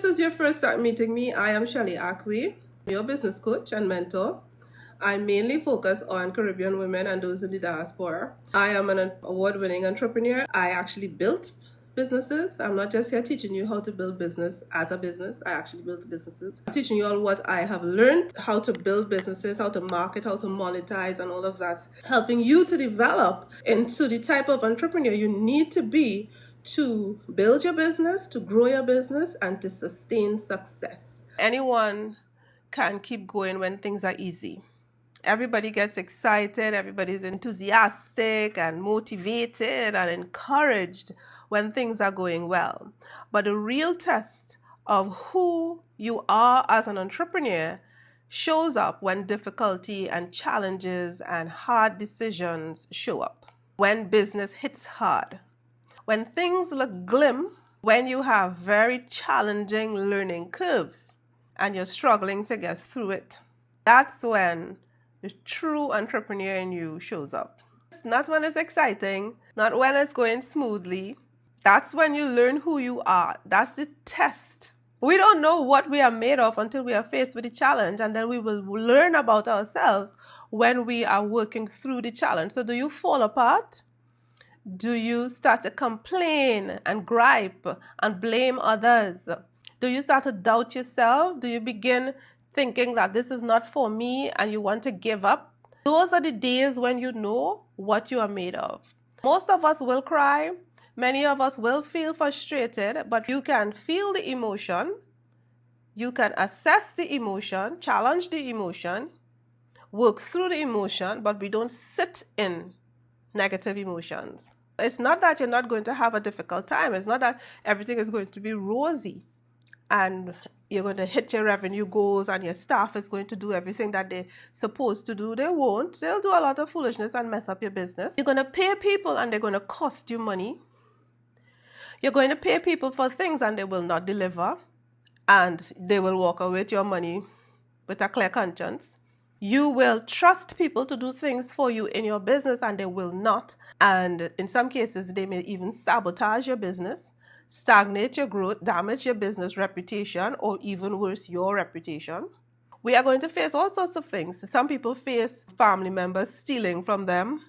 this is your first time meeting me, I am Shelly-Ann, your business coach and mentor. I mainly focus on Caribbean women and those in the diaspora. I am an award-winning entrepreneur. I actually built businesses. I'm not just here teaching you how to build business as a business. I actually built businesses. I'm teaching you all what I have learned, how to build businesses, how to market, how to monetize, and all of that. Helping you to develop into the type of entrepreneur you need to be to build your business, to grow your business, and to sustain success. Anyone can keep going when things are easy. Everybody gets excited, everybody's enthusiastic and motivated and encouraged when things are going well. But the real test of who you are as an entrepreneur shows up when difficulty and challenges and hard decisions show up. When business hits hard. When things look glim, when you have very challenging learning curves and you're struggling to get through it. That's when the true entrepreneur in you shows up. It's not when it's exciting, not when it's going smoothly. That's when you learn who you are. That's the test. We don't know what we are made of until we are faced with the challenge, and then we will learn about ourselves when we are working through the challenge. So do you fall apart? Do you start to complain and gripe and blame others? Do you start to doubt yourself? Do you begin thinking that this is not for me and you want to give up? Those are the days when you know what you are made of. Most of us will cry. Many of us will feel frustrated, but you can feel the emotion. You can assess the emotion, challenge the emotion, work through the emotion, but we don't sit in negative emotions. It's not that you're not going to have a difficult time. It's not that everything is going to be rosy and you're going to hit your revenue goals and your staff is going to do everything that they're supposed to do. They won't. They'll do a lot of foolishness and mess up your business. You're going to pay people and they're going to cost you money. You're going to pay people for things and they will not deliver, and they will walk away with your money with a clear conscience. You will trust people to do things for you in your business and they will not. And in some cases, they may even sabotage your business, stagnate your growth, damage your business reputation, or even worse, your reputation. We are going to face all sorts of things. Some people face family members stealing from them,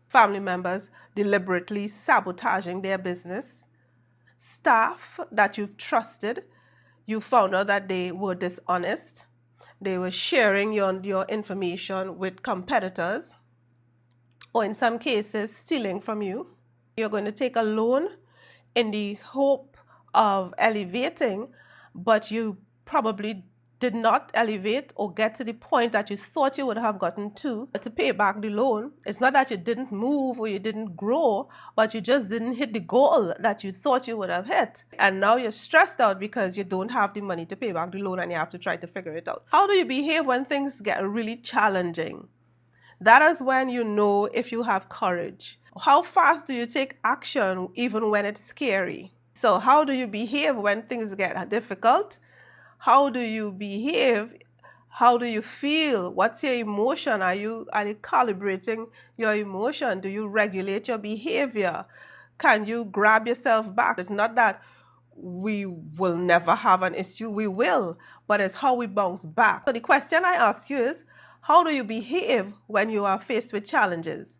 family members deliberately sabotaging their business, staff that you've trusted, you found out that they were dishonest. They were sharing your information with competitors, or in some cases, stealing from you. You're going to take a loan in the hope of elevating, but you probably did not elevate or get to the point that you thought you would have gotten to pay back the loan. It's not that you didn't move or you didn't grow, but you just didn't hit the goal that you thought you would have hit. And now you're stressed out because you don't have the money to pay back the loan and you have to try to figure it out. How do you behave when things get really challenging? That is when you know if you have courage. How fast do you take action even when it's scary? So how do you behave when things get difficult? How do you behave? How do you feel? What's your emotion? Are you calibrating your emotion? Do you regulate your behavior? Can you grab yourself back? It's not that we will never have an issue. We will, but it's how we bounce back. So the question I ask you is, how do you behave when you are faced with challenges?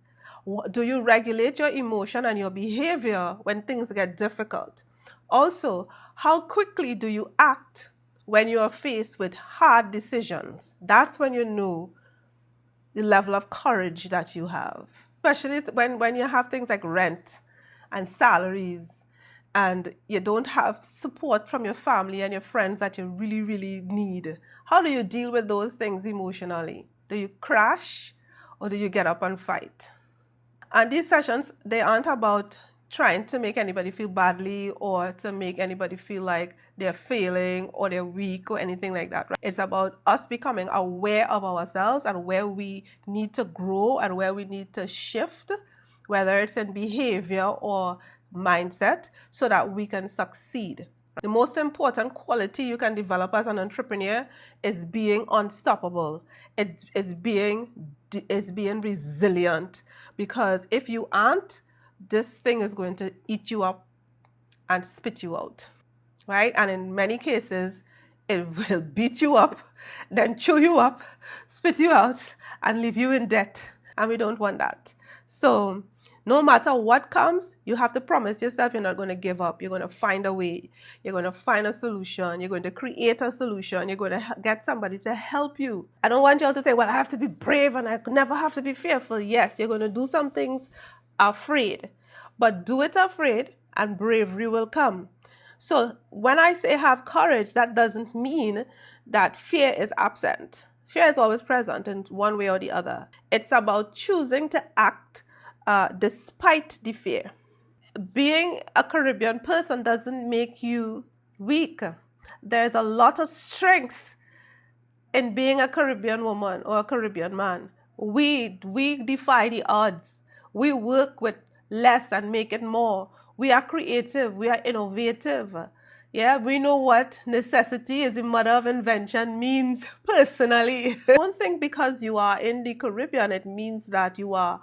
Do you regulate your emotion and your behavior when things get difficult? Also, how quickly do you act when you are faced with hard decisions? That's when you know the level of courage that you have. Especially when you have things like rent and salaries and you don't have support from your family and your friends that you really, really need. How do you deal with those things emotionally? Do you crash or do you get up and fight? And these sessions, they aren't about trying to make anybody feel badly or to make anybody feel like they're failing or they're weak or anything like that. Right? It's about us becoming aware of ourselves and where we need to grow and where we need to shift, whether it's in behavior or mindset, so that we can succeed. The most important quality you can develop as an entrepreneur is being unstoppable. It's being resilient, because if you aren't, this thing is going to eat you up and spit you out. right? And in many cases, it will beat you up, then chew you up, spit you out, and leave you in debt. And we don't want that. So no matter what comes, you have to promise yourself you're not going to give up. You're going to find a way. You're going to find a solution. You're going to create a solution. You're going to get somebody to help you. I don't want y'all to say, well, I have to be brave and I never have to be fearful. Yes, you're going to do some things afraid, but do it afraid and bravery will come. So when I say have courage, that doesn't mean that fear is absent. Fear is always present in one way or the other. It's about choosing to act despite the fear. Being a Caribbean person doesn't make you weak. There's a lot of strength in being a Caribbean woman or a Caribbean man. We defy the odds. We work with less and make it more. We are creative. We are innovative. Yeah, we know what necessity is the mother of invention means personally. I don't think because you are in the Caribbean, it means that you are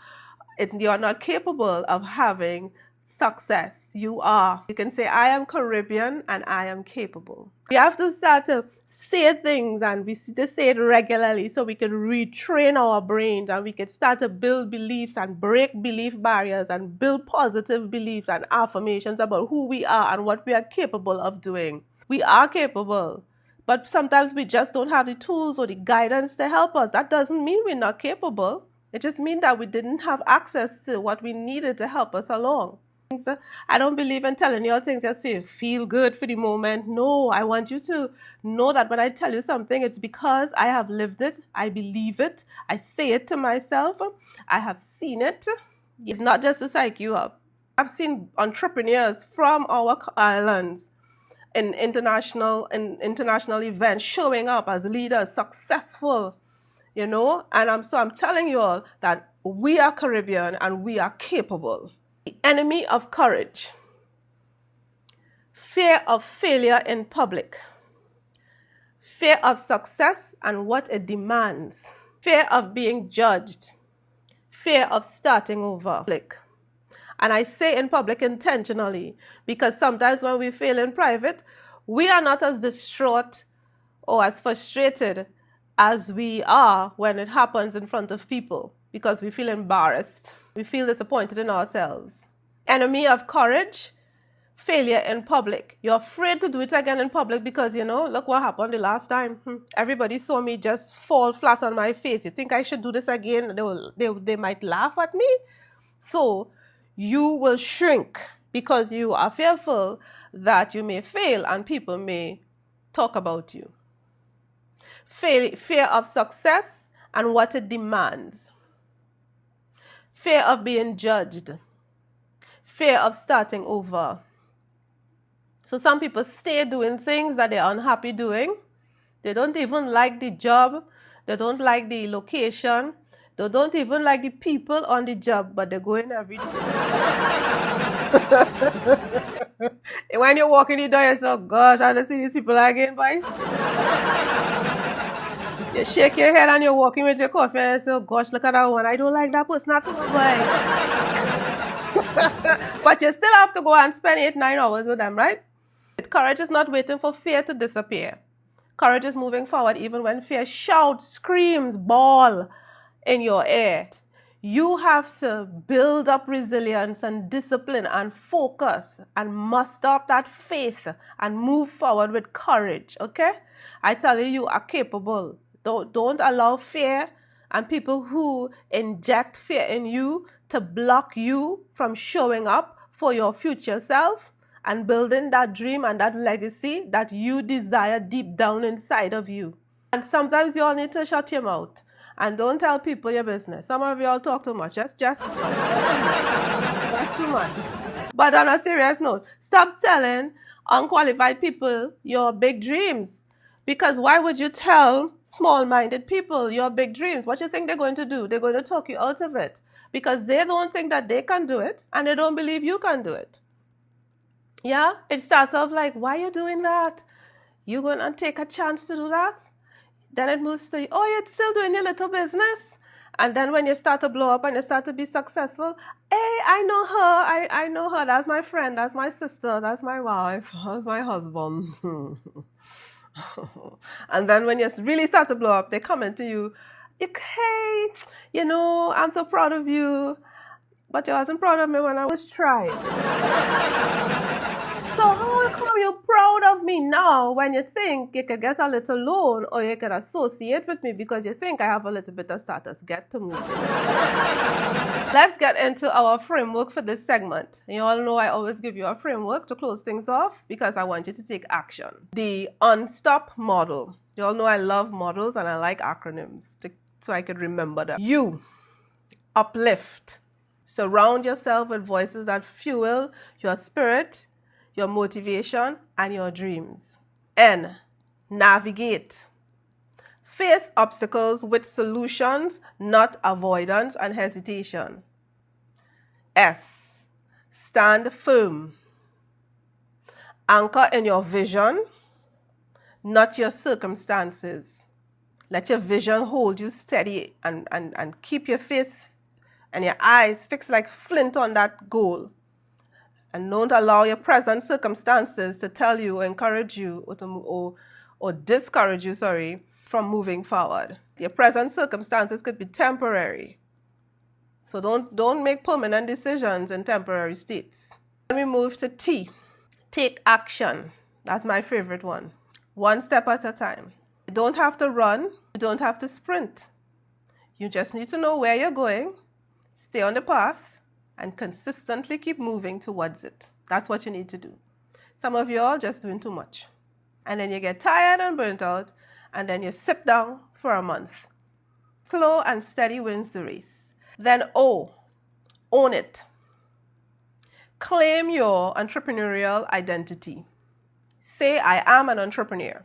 not capable of having success. You are. You can say, I am Caribbean and I am capable. We have to start to say things and we need to say it regularly so we can retrain our brains and we can start to build beliefs and break belief barriers and build positive beliefs and affirmations about who we are and what we are capable of doing. We are capable, but sometimes we just don't have the tools or the guidance to help us. That doesn't mean we're not capable. It just means that we didn't have access to what we needed to help us along. I don't believe in telling you all things just to feel good for the moment. No, I want you to know that when I tell you something, it's because I have lived it. I believe it. I say it to myself. I have seen it. It's not just to psych you up. I've seen entrepreneurs from our islands in international events showing up as leaders, successful, you know, and I'm telling you all that we are Caribbean and we are capable. The enemy of courage: fear of failure in public, fear of success and what it demands, fear of being judged, fear of starting over. And I say in public intentionally because sometimes when we fail in private, we are not as distraught or as frustrated as we are when it happens in front of people because we feel embarrassed. We feel disappointed in ourselves. Enemy of courage: failure in public. You're afraid to do it again in public because, you know, look what happened the last time. Everybody saw me just fall flat on my face. You think I should do this again? They might laugh at me. So you will shrink because you are fearful that you may fail and people may talk about you. Fear of success and what it demands. Fear of being judged. Fear of starting over. So some people stay doing things that they're unhappy doing. They don't even like the job. They don't like the location. They don't even like the people on the job, but they're going every day. And when you walk in the door, you say, oh gosh, I don't see these people again, boy. You shake your head and you're walking with your coffee and you say, oh gosh, look at that one. I don't like that person at all, boy. But you still have to go and spend 8-9 hours with them, right? Courage is not waiting for fear to disappear. Courage is moving forward even when fear shouts, screams, bawl in your ear. You have to build up resilience and discipline and focus and muster up that faith and move forward with courage, okay? I tell you, you are capable. Don't allow fear and people who inject fear in you to block you from showing up for your future self and building that dream and that legacy that you desire deep down inside of you. And sometimes you all need to shut your mouth and don't tell people your business. Some of you all talk too much. Just too much. But on a serious note, stop telling unqualified people your big dreams. Because why would you tell small-minded people your big dreams? What do you think they're going to do? They're going to talk you out of it because they don't think that they can do it and they don't believe you can do it. Yeah, it starts off like, why are you doing that? You're going to take a chance to do that? Then it moves to, oh, you're still doing your little business? And then when you start to blow up and you start to be successful, hey, I know her, I know her, that's my friend, that's my sister, that's my wife, that's my husband. And then when you really start to blow up, they come into you, hey, you know, I'm so proud of you, but you wasn't proud of me when I was trying. So how come you're proud of me now when you think you could get a little loan or you could associate with me because you think I have a little bit of status? Get to move. Let's get into our framework for this segment. You all know I always give you a framework to close things off because I want you to take action. The unstop model. You all know I love models and I like acronyms so I could remember them. U, uplift. Surround yourself with voices that fuel your spirit, your motivation, and your dreams. N, navigate. Face obstacles with solutions, not avoidance and hesitation. S, stand firm. Anchor in your vision, not your circumstances. Let your vision hold you steady and keep your face and your eyes fixed like flint on that goal. And don't allow your present circumstances to tell you, or encourage you, or discourage you, from moving forward. Your present circumstances could be temporary. So don't make permanent decisions in temporary states. Then we move to T. Take action. That's my favorite one. One step at a time. You don't have to run. You don't have to sprint. You just need to know where you're going, stay on the path, and consistently keep moving towards it. That's what you need to do. Some of you are just doing too much. And then you get tired and burnt out, and then you sit down for a month. Slow and steady wins the race. Then O, own it. Claim your entrepreneurial identity. Say, I am an entrepreneur.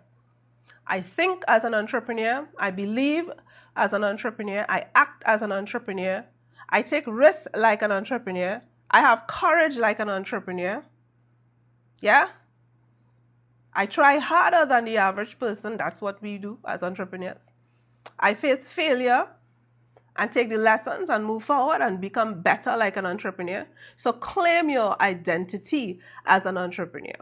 I think as an entrepreneur. I believe as an entrepreneur. I act as an entrepreneur. I take risks like an entrepreneur. I have courage like an entrepreneur. Yeah? I try harder than the average person. That's what we do as entrepreneurs. I face failure and take the lessons and move forward and become better like an entrepreneur. So claim your identity as an entrepreneur.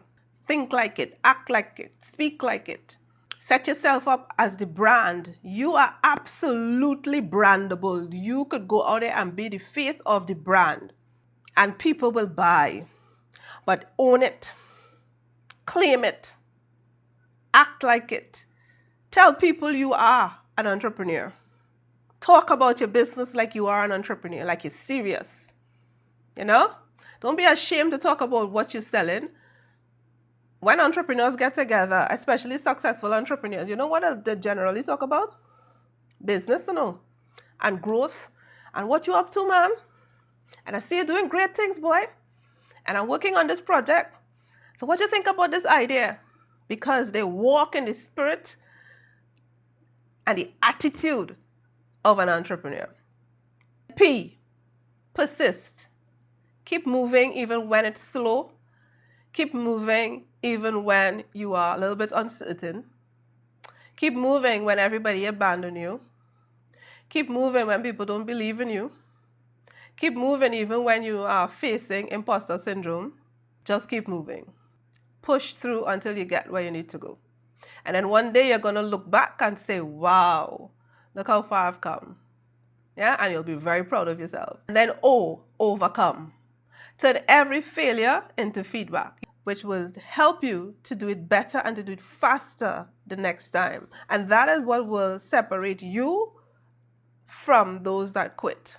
Think like it, act like it, speak like it. Set yourself up as the brand. You are absolutely brandable. You could go out there and be the face of the brand and people will buy. But own it. Claim it. Act like it. Tell people you are an entrepreneur. Talk about your business like you are an entrepreneur, like you're serious. You know? Don't be ashamed to talk about what you're selling. When entrepreneurs get together, especially successful entrepreneurs, you know what they generally talk about? Business, you know, and growth, and what you up to, man. And I see you doing great things, boy. And I'm working on this project. So what do you think about this idea? Because they walk in the spirit and the attitude of an entrepreneur. P, persist. Keep moving even when it's slow. Keep moving even when you are a little bit uncertain. Keep moving when everybody abandons you. Keep moving when people don't believe in you. Keep moving even when you are facing imposter syndrome. Just keep moving. Push through until you get where you need to go. And then one day you're going to look back and say, wow, look how far I've come. Yeah, and you'll be very proud of yourself. And then O, overcome. Turn every failure into feedback, which will help you to do it better and to do it faster the next time. And that is what will separate you from those that quit.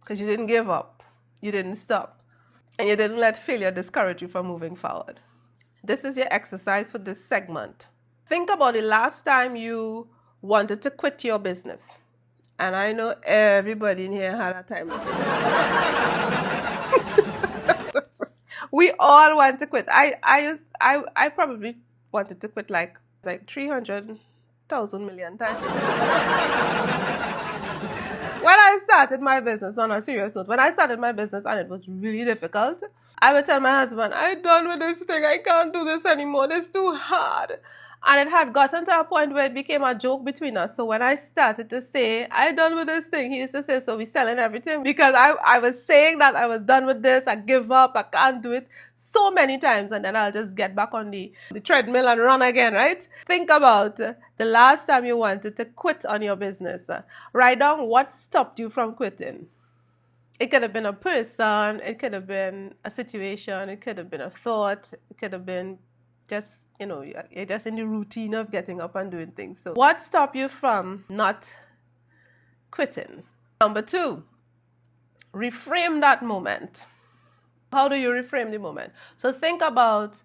Because you didn't give up, you didn't stop, and you didn't let failure discourage you from moving forward. This is your exercise for this segment. Think about the last time you wanted to quit your business. And I know everybody in here had a time. We all want to quit. I probably wanted to quit like 300,000 million times. When I started my business, on a serious note, when I started my business and it was really difficult, I would tell my husband, I'm done with this thing. I can't do this anymore. It's too hard. And it had gotten to a point where it became a joke between us. So when I started to say, I done with this thing, he used to say, so we selling everything? Because I was saying that I was done with this, I give up, I can't do it so many times. And then I'll just get back on the treadmill and run again, right? Think about the last time you wanted to quit on your business. Write down what stopped you from quitting. It could have been a person, it could have been a situation, it could have been a thought, it could have been just, you're just in the routine of getting up and doing things. So what stopped you from not quitting? Number 2, reframe that moment. How do you reframe the moment? So think about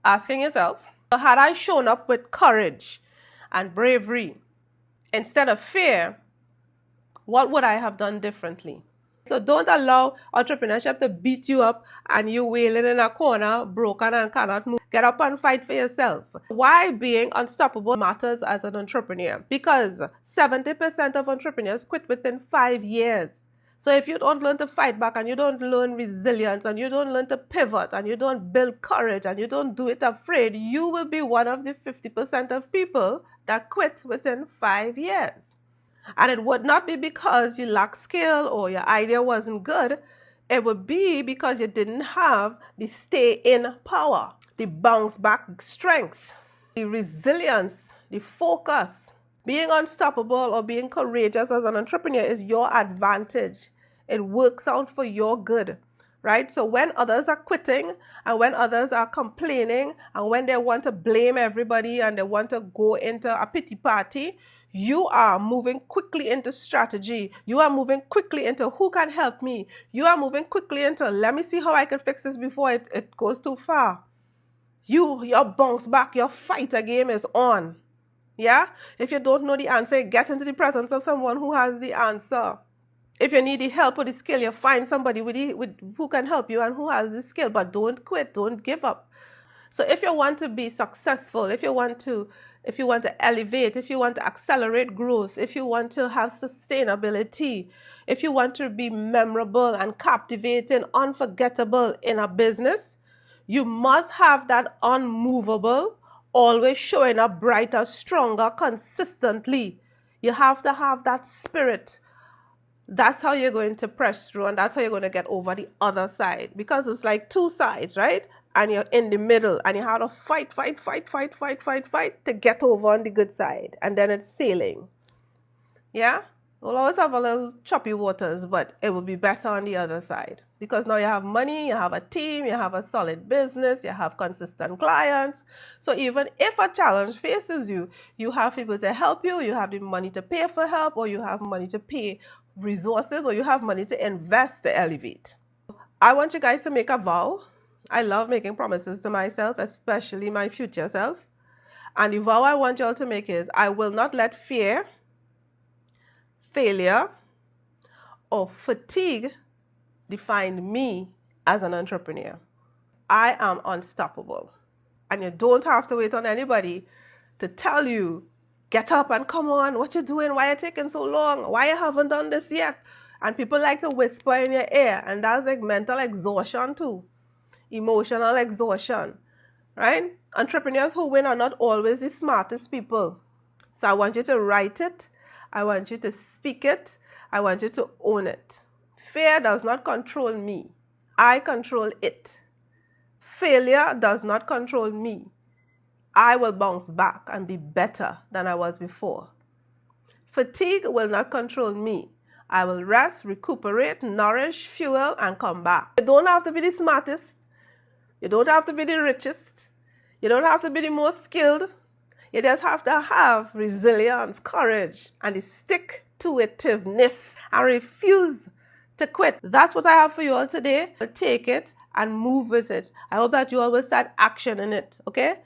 asking yourself, had I shown up with courage and bravery instead of fear, what would I have done differently? So don't allow entrepreneurship to beat you up and you wailing in a corner, broken and cannot move. Get up and fight for yourself. Why being unstoppable matters as an entrepreneur? Because 70% of entrepreneurs quit within 5 years. So if you don't learn to fight back and you don't learn resilience and you don't learn to pivot and you don't build courage and you don't do it afraid, you will be one of the 50% of people that quit within 5 years. And it would not be because you lack skill or your idea wasn't good. It would be because you didn't have the stay-in power, the bounce-back strength, the resilience, the focus. Being unstoppable or being courageous as an entrepreneur is your advantage. It works out for your good, right? So when others are quitting and when others are complaining and when they want to blame everybody and they want to go into a pity party, you are moving quickly into strategy. You are moving quickly into who can help me. You are moving quickly into let me see how I can fix this before it goes too far. Your bounce back, your fighter game is on. Yeah? If you don't know the answer, get into the presence of someone who has the answer. If you need the help or the skill, you find somebody with who can help you and who has the skill. But don't quit. Don't give up. So if you want to be successful, if you want to elevate, if you want to accelerate growth, if you want to have sustainability, if you want to be memorable and captivating, unforgettable in a business, you must have that unmovable, always showing up brighter, stronger, consistently. You have to have that spirit. That's how you're going to press through and that's how you're going to get over the other side. Because it's like 2 sides, right? And you're in the middle and you have to fight to get over on the good side. And then it's sailing. Yeah? We'll always have a little choppy waters, but it will be better on the other side. Because now you have money, you have a team, you have a solid business, you have consistent clients. So even if a challenge faces you, you have people to help you, you have the money to pay for help, or you have money to pay resources, or you have money to invest to elevate. I want you guys to make a vow. I love making promises to myself, especially my future self. And the vow I want you all to make is, I will not let fear, failure, or fatigue define me as an entrepreneur. I am unstoppable. And you don't have to wait on anybody to tell you, get up and come on, what you doing? Why are you taking so long? Why you haven't done this yet? And people like to whisper in your ear, and that's like mental exhaustion too. Emotional exhaustion, right? Entrepreneurs who win are not always the smartest people. So I want you to write it. I want you to speak it. I want you to own it. Fear does not control me. I control it. Failure does not control me. I will bounce back and be better than I was before. Fatigue will not control me. I will rest, recuperate, nourish, fuel, and come back. You don't have to be the smartest. You don't have to be the richest. You don't have to be the most skilled. You just have to have resilience, courage, and the stick-to-itiveness and refuse to quit. That's what I have for you all today. Take it and move with it. I hope that you all will start action in it, okay?